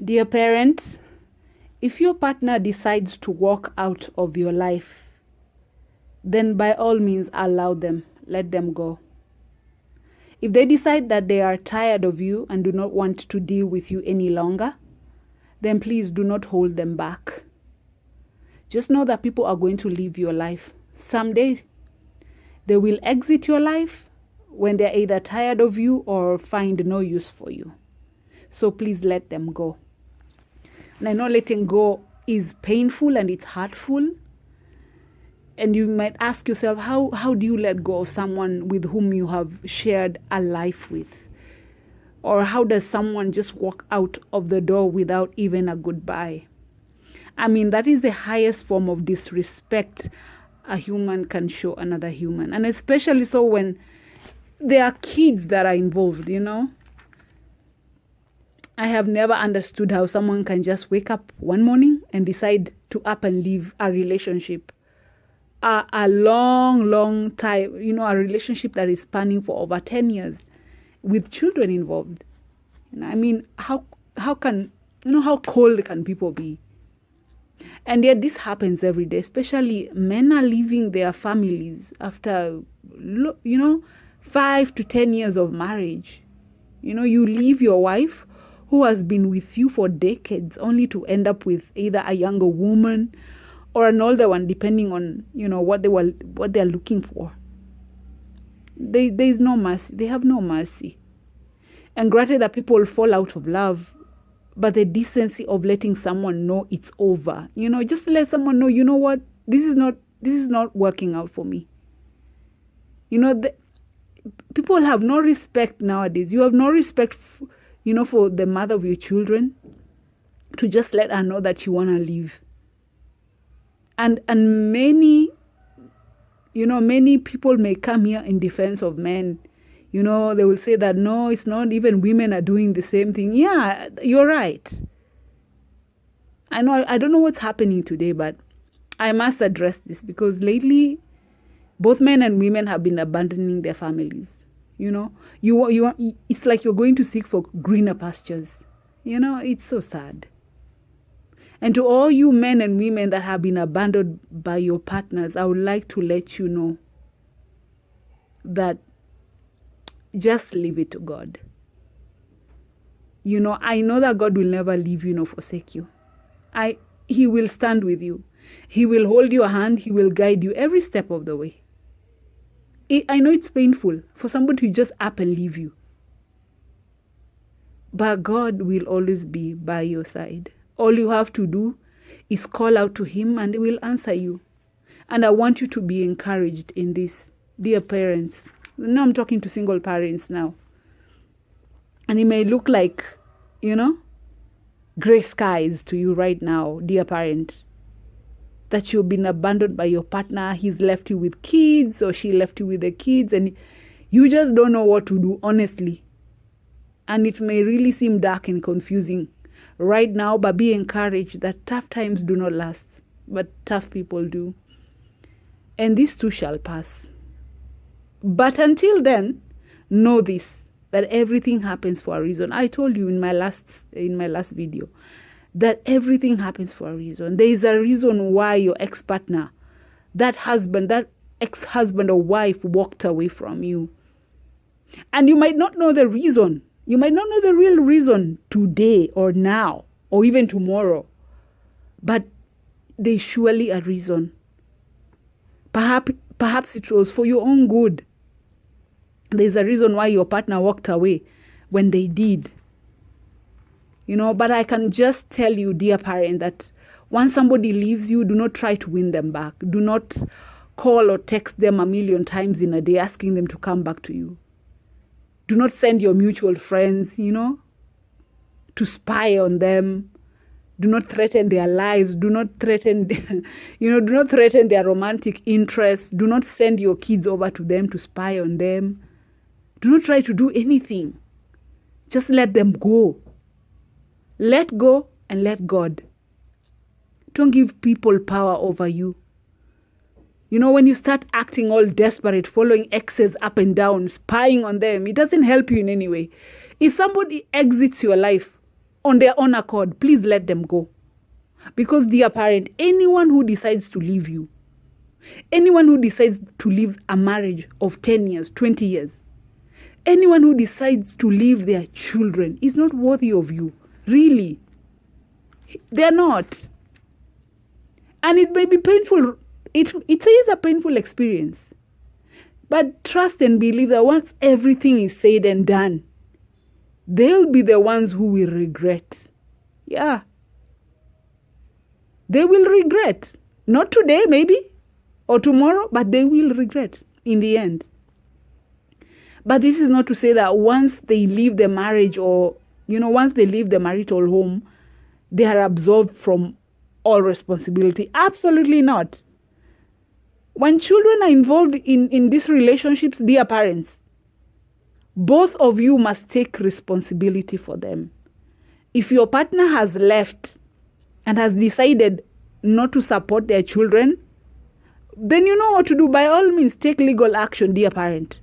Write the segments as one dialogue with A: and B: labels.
A: Dear parents, if your partner decides to walk out of your life, then by all means allow them, let them go. If they decide that they are tired of you and do not want to deal with you any longer, then please do not hold them back. Just know that people are going to leave your life. Someday, they will exit your life when they're either tired of you or find no use for you. So please let them go. And I know letting go is painful and it's hurtful. And you might ask yourself, how do you let go of someone with whom you have shared a life with? Or how does someone just walk out of the door without even a goodbye? I mean, that is the highest form of disrespect a human can show another human. And especially so when there are kids that are involved, you know. I have never understood how someone can just wake up one morning and decide to up and leave a relationship. A long time, you know, a relationship that is spanning for over 10 years with children involved. And I mean, how can, you know, how cold can people be? And yet this happens every day, especially men are leaving their families after, you know, 5 to 10 years of marriage. You know, you leave your wife who has been with you for decades only to end up with either a younger woman or an older one, depending on, you know, what they're looking for. There is no mercy. They have no mercy. And granted that people fall out of love, but the decency of letting someone know it's over. You know, just let someone know, you know what, this is not working out for me. You know, people have no respect nowadays. You have no respect, you know, for the mother of your children to just let her know that you want to leave. And many, you know, many people may come here in defense of men. You know, they will say that, no, it's not even women are doing the same thing. Yeah, you're right. I know, I don't know what's happening today, but I must address this because lately, both men and women have been abandoning their families. You know, it's like you're going to seek for greener pastures. You know, it's so sad. And to all you men and women that have been abandoned by your partners, I would like to let you know that just leave it to God. You know, I know that God will never leave you nor forsake you. He will stand with you. He will hold your hand. He will guide you every step of the way. I know it's painful for somebody to just up and leave you. But God will always be by your side. All you have to do is call out to him and he will answer you. And I want you to be encouraged in this, dear parents. Now I'm talking to single parents now. And it may look like, you know, gray skies to you right now, dear parent. That you've been abandoned by your partner. He's left you with kids or she left you with the kids. And you just don't know what to do, honestly. And it may really seem dark and confusing right now, but be encouraged that tough times do not last, but tough people do. And this too shall pass. But until then, know this, that everything happens for a reason. I told you in my last video that everything happens for a reason. There is a reason why your ex-partner, that husband, that ex-husband or wife walked away from you. And you might not know the reason. You might not know the real reason today or now or even tomorrow. But there's surely a reason. Perhaps it was for your own good. There's a reason why your partner walked away when they did. You know, but I can just tell you, dear parent, that once somebody leaves you, do not try to win them back. Do not call or text them 1,000,000 times in a day asking them to come back to you. Do not send your mutual friends, you know, to spy on them. Do not threaten their lives. Do not threaten, do not threaten their romantic interests. Do not send your kids over to them to spy on them. Do not try to do anything. Just let them go. Let go and let God. Don't give people power over you. You know, when you start acting all desperate, following exes up and down, spying on them, it doesn't help you in any way. If somebody exits your life, on their own accord, please let them go. Because, dear parent, anyone who decides to leave you, anyone who decides to leave a marriage of 10 years, 20 years, anyone who decides to leave their children is not worthy of you. Really. They're not. And it may be painful. It is a painful experience. But trust and believe that once everything is said and done, they'll be the ones who will regret. Yeah. They will regret. Not today, maybe, or tomorrow, but they will regret in the end. But this is not to say that once they leave the marriage or, once they leave the marital home, they are absolved from all responsibility. Absolutely not. When children are involved in these relationships, dear parents, both of you must take responsibility for them. If your partner has left and has decided not to support their children, then you know what to do. By all means, take legal action, dear parent.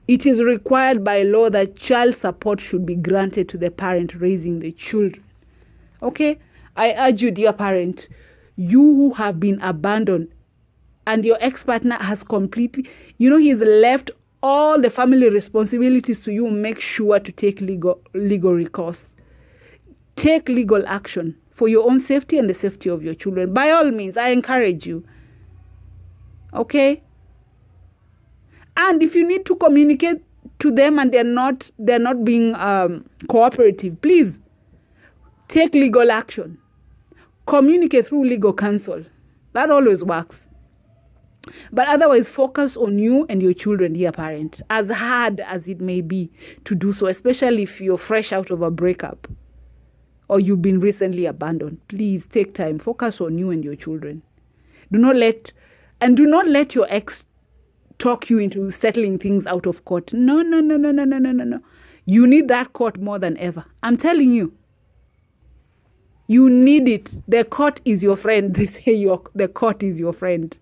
A: It is required by law that child support should be granted to the parent raising the children. Okay? I urge you, dear parent, you who have been abandoned and your ex-partner has completely, he's left all the family responsibilities to you, make sure to take legal recourse. Take legal action for your own safety and the safety of your children. By all means, I encourage you. Okay? And if you need to communicate to them and they're not being cooperative, please take legal action. Communicate through legal counsel. That always works. But otherwise, focus on you and your children, dear parent, as hard as it may be to do so, especially if you're fresh out of a breakup or you've been recently abandoned. Please take time. Focus on you and your children. Do not let your ex talk you into settling things out of court. No. You need that court more than ever. I'm telling you. You need it. The court is your friend. They say the court is your friend.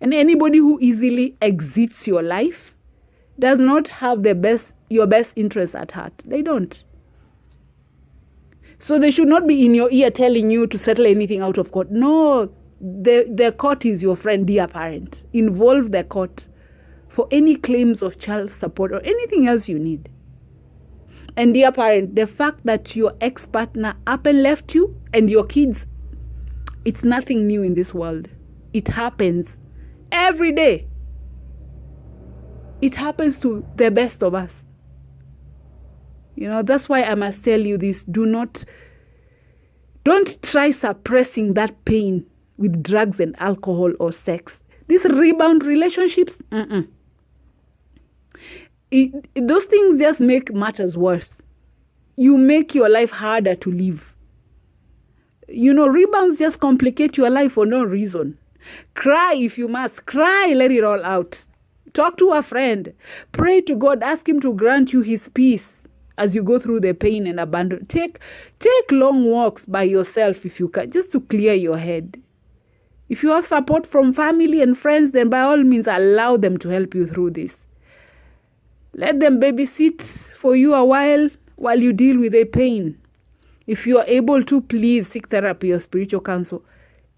A: And anybody who easily exits your life does not have your best interest at heart. They don't. So they should not be in your ear telling you to settle anything out of court. No, the court is your friend, dear parent. Involve the court for any claims of child support or anything else you need. And dear parent, the fact that your ex-partner up and left you and your kids, it's nothing new in this world. It happens every day. It happens to the best of us. That's why I must tell you this. Don't try suppressing that pain with drugs and alcohol or sex. These rebound relationships, those things just make matters worse. You make your life harder to live. Rebounds just complicate your life for no reason. Cry if you must. Cry, let it all out. Talk to a friend. Pray to God. Ask him to grant you his peace as you go through the pain and abandon. Take long walks by yourself if you can, just to clear your head. If you have support from family and friends, then by all means allow them to help you through this. Let them babysit for you a while you deal with the pain. If you are able to, please seek therapy or spiritual counsel.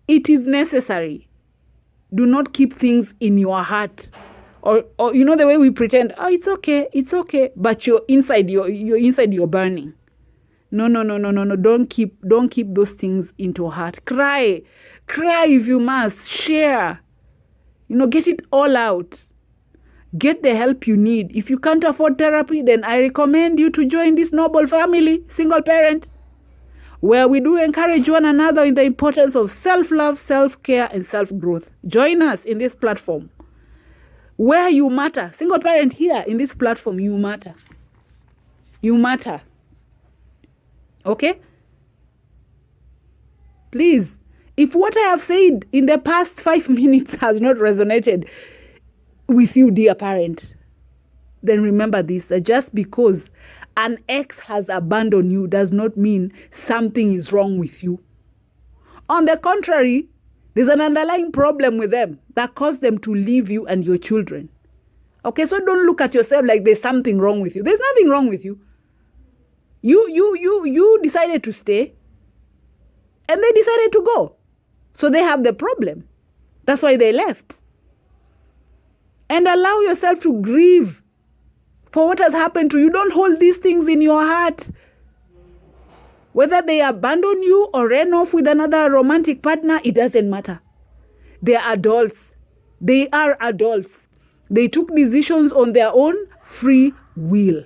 A: It is necessary. Do not keep things in your heart. Or the way we pretend, it's okay. But you're inside you're burning. No. Don't keep those things into your heart. Cry if you must. Share. Get it all out. Get the help you need. If you can't afford therapy, then I recommend you to join this noble family, single parent, where we do encourage one another in the importance of self-love, self-care, and self-growth. Join us in this platform where you matter. Single parent here in this platform, you matter. You matter. Okay? Please, if what I have said in the past 5 minutes has not resonated with you, dear parent, then remember this, that just because an ex has abandoned you does not mean something is wrong with you. On the contrary, there's an underlying problem with them that caused them to leave you and your children. Okay, so don't look at yourself like there's something wrong with you. There's nothing wrong with you. You decided to stay, and they decided to go. So they have the problem. That's why they left. And allow yourself to grieve for what has happened to you. Don't hold these things in your heart. Whether they abandon you or ran off with another romantic partner, it doesn't matter. They are adults. They are adults. They took decisions on their own free will.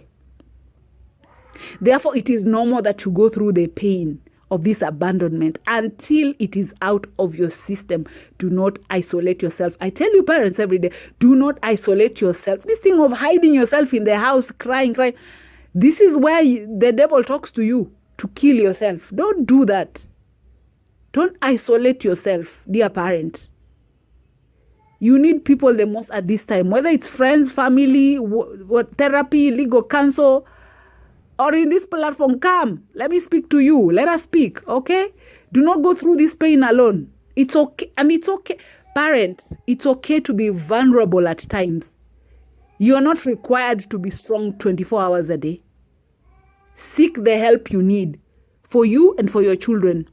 A: Therefore, it is normal that you go through the pain of this abandonment until it is out of your system. Do not isolate yourself. I tell you, parents, every day, do not isolate yourself. This thing of hiding yourself in the house, crying. This is where the devil talks to you to kill yourself. Don't do that. Don't isolate yourself, dear parent. You need people the most at this time, whether it's friends, family, therapy, legal counsel, or in this platform. Come, let me speak to you. Let us speak, okay? Do not go through this pain alone. It's okay. And it's okay. Parent, it's okay to be vulnerable at times. You're not required to be strong 24 hours a day. Seek the help you need for you and for your children.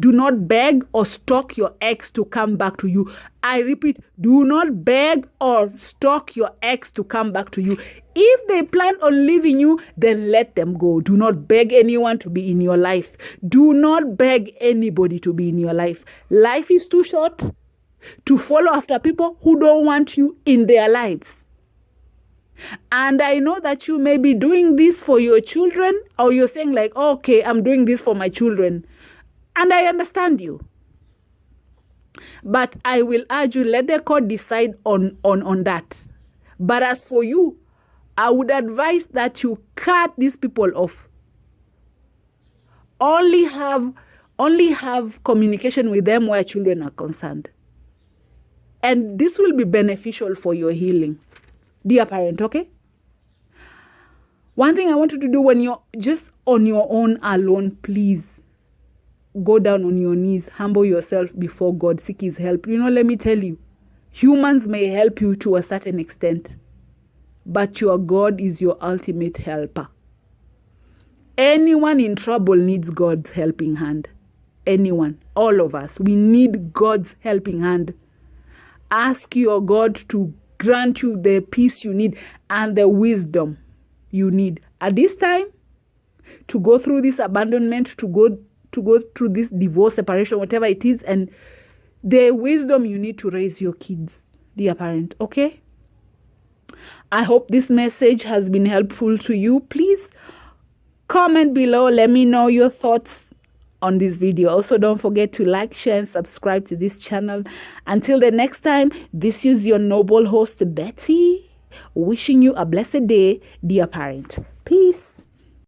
A: Do not beg or stalk your ex to come back to you. I repeat, do not beg or stalk your ex to come back to you. If they plan on leaving you, then let them go. Do not beg anyone to be in your life. Do not beg anybody to be in your life. Life is too short to follow after people who don't want you in their lives. And I know that you may be doing this for your children, or you're saying like, okay, I'm doing this for my children. And I understand you. But I will urge you, let the court decide on that. But as for you, I would advise that you cut these people off. Only have communication with them where children are concerned. And this will be beneficial for your healing, dear parent, okay? One thing I want you to do when you're just on your own alone, please, go down on your knees, humble yourself before God, seek his help. Let me tell you, humans may help you to a certain extent, but your God is your ultimate helper. Anyone in trouble needs God's helping hand. Anyone, all of us, we need God's helping hand. Ask your God to grant you the peace you need and the wisdom you need at this time to go through this abandonment, to go through this divorce, separation, whatever it is, and the wisdom you need to raise your kids, dear parent, okay? I hope this message has been helpful to you. Please comment below. Let me know your thoughts on this video. Also, don't forget to like, share, and subscribe to this channel. Until the next time, this is your noble host, Betty, wishing you a blessed day, dear parent.